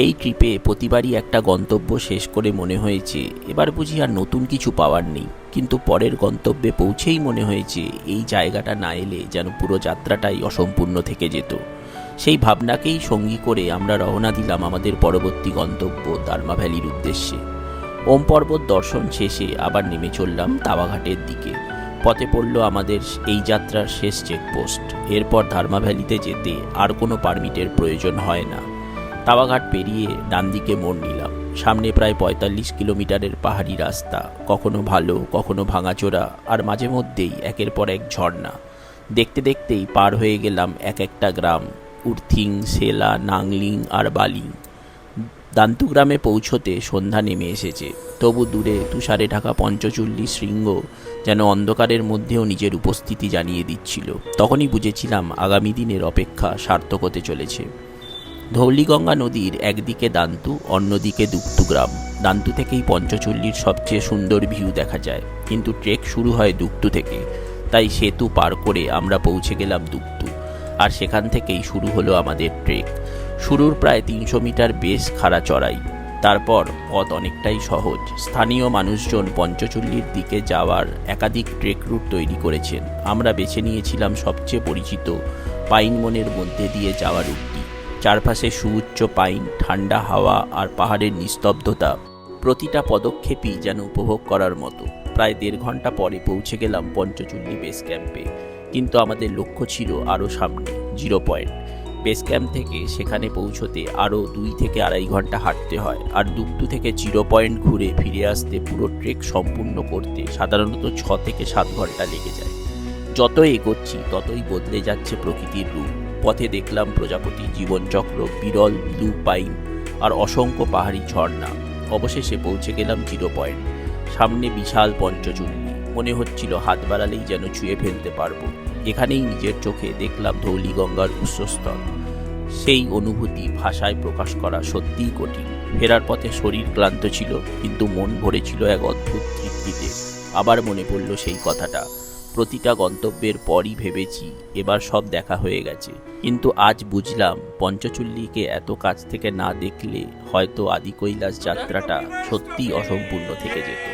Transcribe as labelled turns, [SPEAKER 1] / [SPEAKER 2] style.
[SPEAKER 1] এই ট্রিপে প্রতিবারই একটা গন্তব্য শেষ করে মনে হয়েছে এবার বুঝি আর নতুন কিছু পাওয়ার নেই, কিন্তু পরের গন্তব্যে পৌঁছেই মনে হয়েছে এই জায়গাটা না এলে যেন পুরো যাত্রাটাই অসম্পূর্ণ থেকে যেত। সেই ভাবনাকেই সঙ্গী করে আমরা রওনা দিলাম আমাদের পরবর্তী গন্তব্য দার্মা ভ্যালির উদ্দেশ্যে। ওম পর্বত দর্শন শেষে আবার নেমে চললাম তাওয়াঘাটের দিকে। পথে পড়ল আমাদের এই যাত্রার শেষ চেকপোস্ট। এরপর ধার্মা ভ্যালিতে যেতে আর কোনো পারমিটের প্রয়োজন হয় না। তাওয়াঘাট পেরিয়ে ডান দিকে মোড় নিলাম। সামনে প্রায় ৪৫ কিলোমিটারের পাহাড়ি রাস্তা, কখনো ভালো কখনো ভাঙাচোরা, আর মাঝে মধ্যেই একের পর এক ঝর্ণা। দেখতে দেখতেই পার হয়ে গেলাম এক একটা গ্রাম: উর্থিং, সেলা, নাংলিং আর বালিং। দান্তু গ্রামে পৌঁছতে সন্ধ্যা নেমে এসেছে, তবু দূরে তুষারে ঢাকা পঞ্চচল্লিশ শৃঙ্গ যেন অন্ধকারের মধ্যেও নিজের উপস্থিতি জানিয়ে দিচ্ছিল। তখনই বুঝেছিলাম আগামী দিনের অপেক্ষা সার্থক হতে চলেছে। ধৌলিগঙ্গা নদীর একদিকে দান্তু, অন্যদিকে দুক্তু গ্রাম। দান্তু থেকেই পঞ্চচল্লির সবচেয়ে সুন্দর ভিউ দেখা যায়, কিন্তু ট্রেক শুরু হয় দুক্তু থেকে। তাই সেতু পার করে আমরা পৌঁছে গেলাম দুক্তু, আর সেখান থেকেই শুরু হলো আমাদের ট্রেক। শুরুর প্রায় ৩০০ মিটার বেশ খাড়া চড়াই, তারপর পথ অনেকটাই সহজ। স্থানীয় মানুষজন পঞ্চচল্লির দিকে যাওয়ার একাধিক ট্রেক রুট তৈরি করেছেন। আমরা বেছে নিয়েছিলাম সবচেয়ে পরিচিত পাইনবনের মধ্যে দিয়ে যাওয়ার রুটটি। চারপাশে সুউচ্চ পাইন, ঠান্ডা হাওয়া আর পাহাড়ের নিস্তব্ধতা প্রতিটা পদক্ষেপই যেন উপভোগ করার মতো। প্রায় ১.৫ ঘন্টা পরে পৌঁছে গেলাম পঞ্চচল্লি বেস ক্যাম্পে, কিন্তু আমাদের লক্ষ্য ছিল আরও সামনে, 0 পয়েন্ট। বেস ক্যাম্প থেকে সেখানে পৌঁছতে আরও ২ থেকে ২.৫ ঘন্টা হাঁটতে হয়, আর দুক্তু থেকে 0 পয়েন্ট ঘুরে ফিরে আসতে পুরো ট্রেক সম্পূর্ণ করতে সাধারণত ৬ থেকে ৭ ঘন্টা লেগে যায়। যত এগোচ্ছি ততই বদলে যাচ্ছে প্রকৃতির রূপ। পথে দেখলাম প্রজাপতি জীবনচক্র, বিরল ব্লু পাইন আর অসংখ্য পাহাড়ি ঝর্ণা। অবশেষে পৌঁছে গেলাম 0 পয়েন্ট। সামনে বিশাল পঞ্চচল্লি, মনে হচ্ছিল হাত বাড়ালেই যেন ছুঁয়ে ফেলতে পারবো। এখানেই নিজের চোখে দেখলাম ধৌলিগঙ্গার উৎসস্থল। সেই অনুভূতি ভাষায় প্রকাশ করা সত্যিই কঠিন। ফেরার পথে শরীর ক্লান্ত ছিল, কিন্তু মন ভরেছিল এক অদ্ভুত তৃপ্তিতে। আবার মনে পড়ল সেই কথাটা, প্রতিটা গন্তব্যের পরই ভেবেছি এবার সব দেখা হয়ে গেছে, কিন্তু আজ বুঝলাম পঞ্চচল্লিকে এত কাছ থেকে না দেখলে হয়তো আদি কৈলাস যাত্রাটা সত্যিই অসম্পূর্ণ থেকে যেত।